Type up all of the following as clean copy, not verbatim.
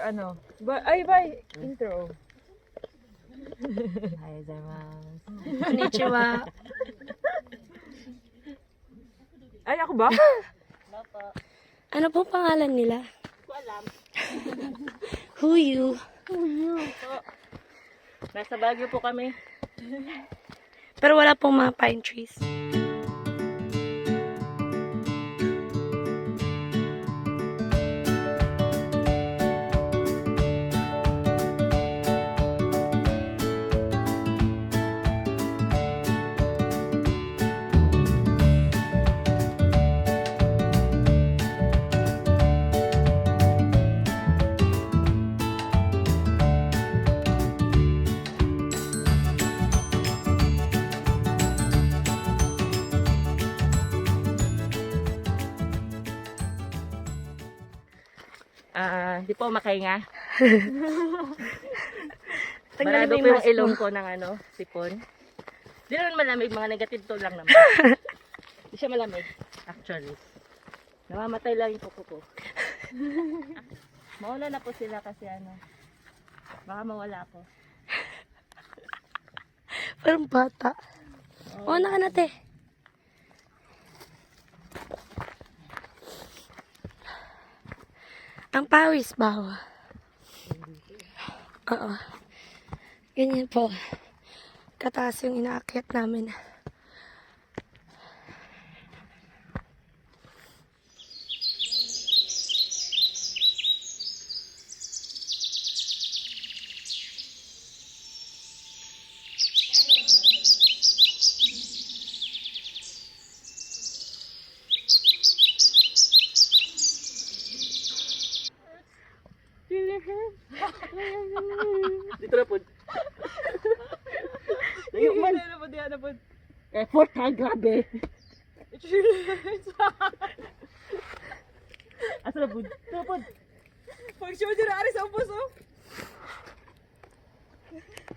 ano? Bye! Intro. Hi, Zaymas. Konnichiwa. Ay, ako ba? Ano po pangalan nila? Who you? Nasa Baguio po kami. Pero wala pong mga pine trees. Di po makahinga. Tanggalin Barado mo po yung yung mask mo. ilong ko ng ano, sipon. Di naman malamig, mga negative to lang naman. Di siya malamig, actually. Namamatay lang yung kuko ko. Mauna na po sila kasi ano, baka mawala ako. Parang bata. Oo, na ka na, te. Ang pawis ba? Oo. Ganyan po. Kataas yung inaakyat namin. Dito na po. Layo man. Ano po? Effort ha, grabe. Asa na po? Dito na po. Pag-show dyan na sa puso.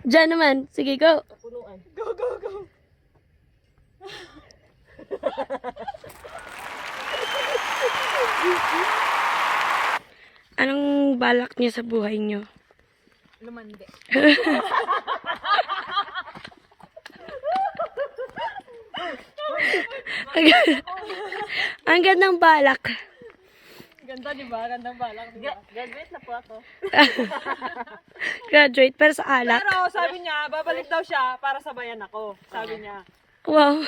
Diyan naman. Sige, go. Punuan. Go, go, go. Anong balak niyo sa buhay niyo? Lumande. Ang gandang balak. Ganda, di ba? Gandang balak, di ba? Graduate na po ako. Graduate, pero sa alak. Pero sabi niya, babalik daw siya para sabayan ako. Sabi niya. Wow.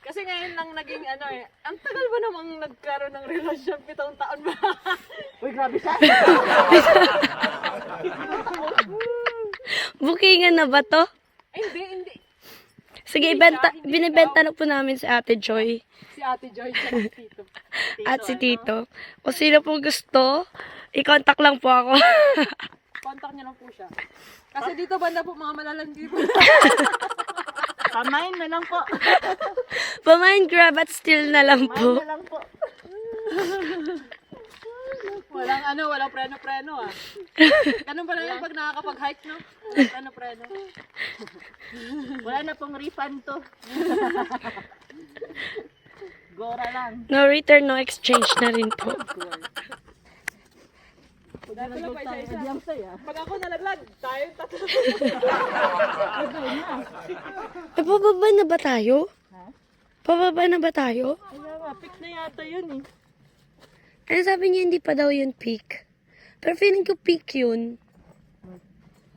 Kasi ngayon lang naging ano eh. Ang tagal ba namang nagkaroon ng relasyon? 7 taon ba? Uy, grabe siya. Bookingan na ba to? Ay, hindi. Sige, binibenta na po namin si Ate Joy Si Ate Joy, si Tito. at si Tito. Kung sino po gusto, i-contact lang po ako. Contact niya lang po siya. Kasi dito banda po mga malalandi po. Pamain na lang po. Pamain grab at steal na lang Pamain po. na lang po. Walang preno-preno ah. Ganun pala yung pag nakakapag-hike, no? Walang preno-preno. Wala na pong refund to. Gora lang. No return, no exchange na rin po. Dahil pala pa isa-isa. Pag ako nalaglag, tayo tatlo. Pababa na ba tayo? Ha? Pababa na ba tayo? Kaya nga, pick na yata yun eh. Ano sabi niya, hindi pa daw yun peak. Pero feeling ko peak yun.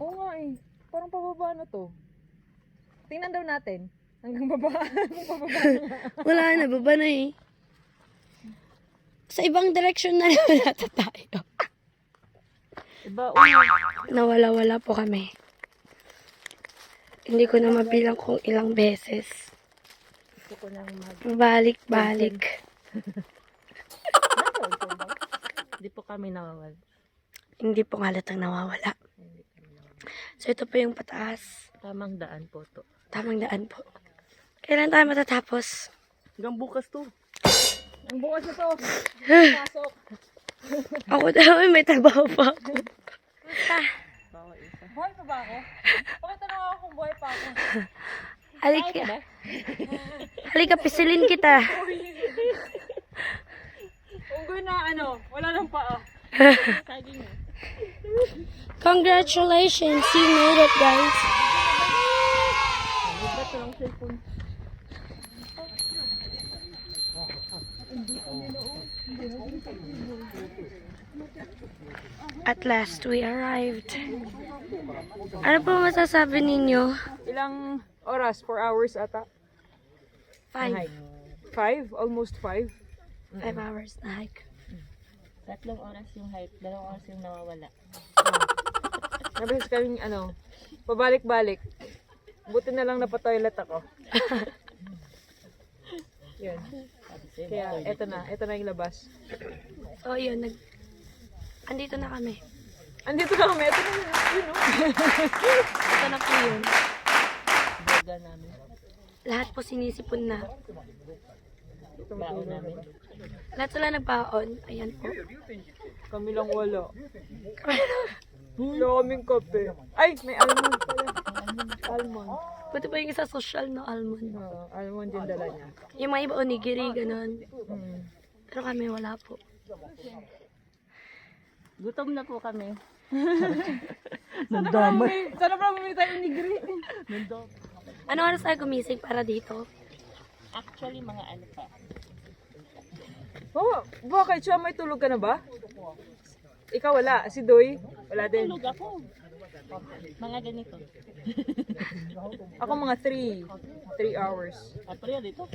Oo nga eh. Parang pababa na to. Tingnan daw natin. Hanggang baba. Pababa na nga. Wala na, baba na eh. Sa ibang direction na lang nata tayo. Iba, Nawala-wala po kami. Hindi ko na mabilang kung ilang beses. gusto ko nang Balik-balik. Hindi po kami nawawala. Hindi po halatang nawawala. Hindi kami nawawala. So ito po yung pataas. Tamang daan po to. Tamang daan po. Kailan tayo matatapos? Hanggang bukas to. Ang bukas na to. Pasok. Ako daw may trabaho pa ako. Bawa isa. Buhay pa ba ako? Pakita na ako kung buhay pa ako. Halika. Halika, pisilin kita. Unggoy na ano, wala lang paa. Saging eh. Congratulations, you made it, guys. Ba't walang cellphone? At last, we arrived. Ano po masasabi ninyo? Ilang oras? 4 hours ata? 5. 5? Almost 5? 5 hours na hike. 3 oras yung hike, 2 oras yung nawawala. Nabihis kaming pabalik-balik. Buti na lang napatoilet ako. Yun. Kaya eto na yung labas. So, yun, andito na kami. Andito na kami, eto na yun, no? Ito na po yun. Boga namin. Lahat po sinisipon na. Baon namin. Lahat sila nagbaon. Ayan po. Kami lang wala. Wala kaming kape. Ay, may almond pala. Almond. Buti pa yung isa social na almond. Oo, almond yung dala niya. Yung mga iba onigiri, ganun. Mm. Pero kami wala po. Gutom na po kami. Sana pala bumili tayo unigiri. Ano oras tayo gumising para dito? Actually, mga ano pa. Oh, bakit siya may tulog ka na ba? Ikaw wala, si Doy wala din. Tulog ako. Mga ganito. Ako mga 3 hours. April dito.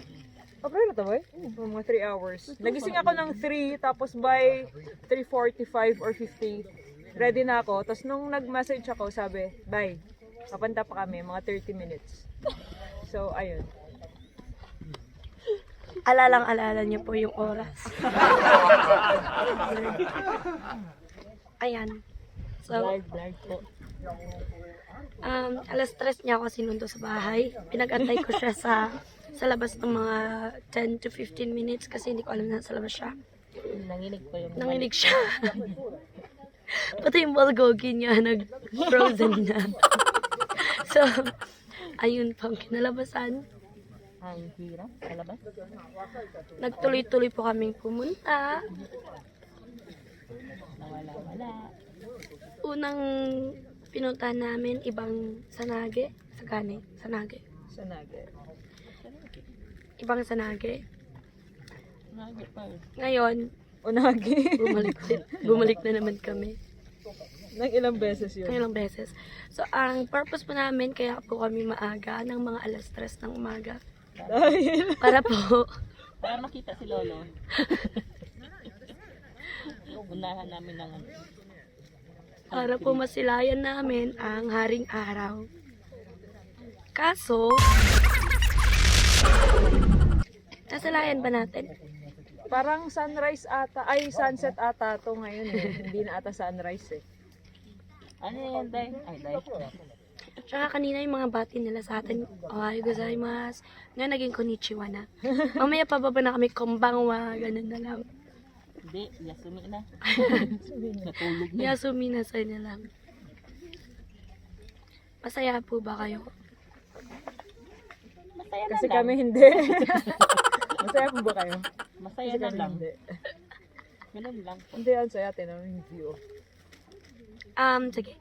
April na to ba? Mga 3 hours. Nagising ako ng 3, tapos by 3:45 or 50, ready na ako. Tapos nung nag-message ako, sabi, bye. Papanta pa kami, mga 30 minutes. So, ayun. Alalang-alala niyo po yung oras. Ayan. So, Blind po. alas 3 niya ako sinundo sa bahay. Pinag-antay ko siya sa labas ng mga 10 to 15 minutes kasi hindi ko alam na sa labas siya. Nanginig po yung Nanginig siya. Pati yung bulgogi niya nag-frozen na. So, ayun po ang kinalabasan. ang hirap sa labas. Nagtuloy-tuloy po kaming pumunta. Nawala-wala. Unang pinuntahan namin, ibang Sanage. Sanage. Ibang Sanage. Nagit pa eh. Ngayon, Unagi. bumalik na naman kami. Nang ilang beses yun. Ilang beses. So, ang purpose po namin, kaya po kami maaga ng mga alas 3 ng umaga. Dahil. Para po, Para makita si Lolo. Unahan namin ng ano. para po masilayan namin ang haring araw. Kaso, nasilayan ba natin? Parang sunrise ata, ay sunset ata to ngayon eh. Hindi na ata sunrise eh. Ano yan, Day? Ay, Day. Tsaka kanina yung mga bati nila sa atin, ohayo gozaimasu. Ngayon naging konnichiwa na. Mamaya pababa na kami, kombangwa, ganun na lang. Hindi, yasumi na. Natulog na. Yasumi na sa na lang. Masaya po ba kayo? Masaya na Kasi lang. kami hindi. Masaya po ba kayo? Masaya Kasi na kami lang. hindi. Ganun lang po. Hindi yan saya, tinanong yung view. Sige.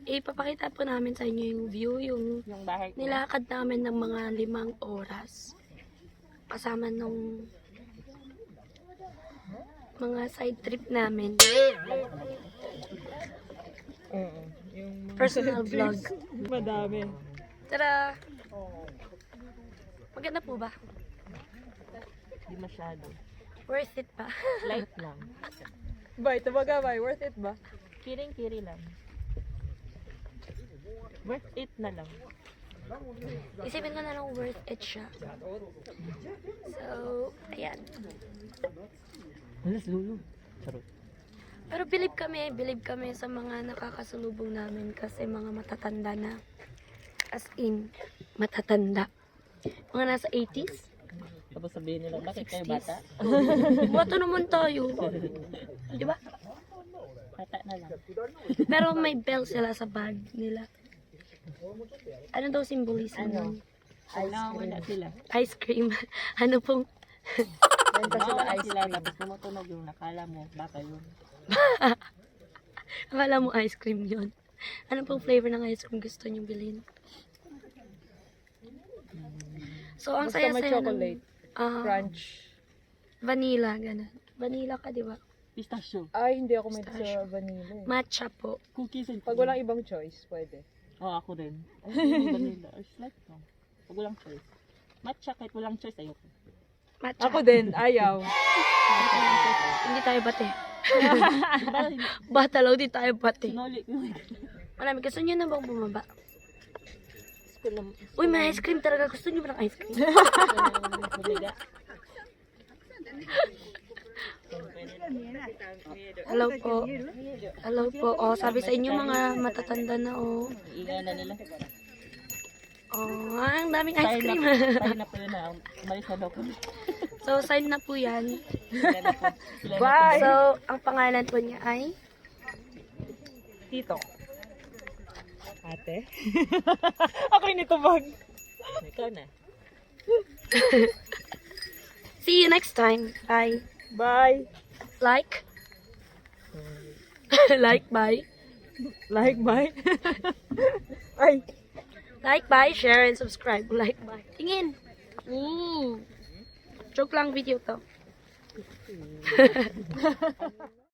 Ipapakita po namin sa inyo yung view, yung Yung bahay ko. nilakad namin ng mga 5 oras. Kasama nung mga side trip namin. Oo. Yung mga Personal vlog. Madami. Tara! Maganda po ba? Hindi masyado. Worth it ba? Light lang. Bay, tabaga bay, worth it ba? Kiring-kiri lang. Worth it na lang. Isipin ko na lang worth it siya. So, ayan. Alas, Lulu. Charot. Pero believe kami sa mga nakakasalubong namin kasi mga matatanda na. As in, matatanda. Mga nasa 80s. Tapos sabihin nila, bakit kayo bata? Bata naman tayo. Di ba? Bata na lang. Pero may bell sila sa bag nila. Ano daw symbolism nun? Nawawala sila. Ice cream. Ano pong... Nawawala sila. Tapos tumutunog yung nakala mo. Baka yun. Akala mo ice cream yun. Ano pong flavor ng ice cream gusto niyong bilhin? So, ang Basta may saya-saya chocolate. Crunch. Vanilla, gano'n. Vanilla ka, di ba? Pistachio. Ay, hindi ako may Pistachio. sa vanilla eh. Matcha po. Cookies and Pag walang ibang choice, pwede. ako din. Ay, vanilla. Or like, no. Pag walang choice. Matcha, kahit walang choice, ayoko. Matcha. Ako din, ayaw. Hindi tayo bate. Diba, Batalaw, di tayo bate. sinoli. Marami, gusto niyo na bang bumaba? School na. Uy, may ice cream talaga. Gusto niyo ba ng ice cream? Bumiga. Hello po. Hello po. Oh, sabi sa inyo mga matatanda na oh. Ingay na nila. Oh, ang daming ice Sign cream. na po yun na. Umalis na daw po. So, sign na po yan. Sila na po. Sila na po. Bye! So, ang pangalan po niya ay Tito. Ate? Ako yung nitubag. Ikaw na. See you next time. Bye. Bye! Like. Like, bye. Like, bye. Ay! Like, bye, share, and subscribe. Like, bye. Tingin. Joke lang video to.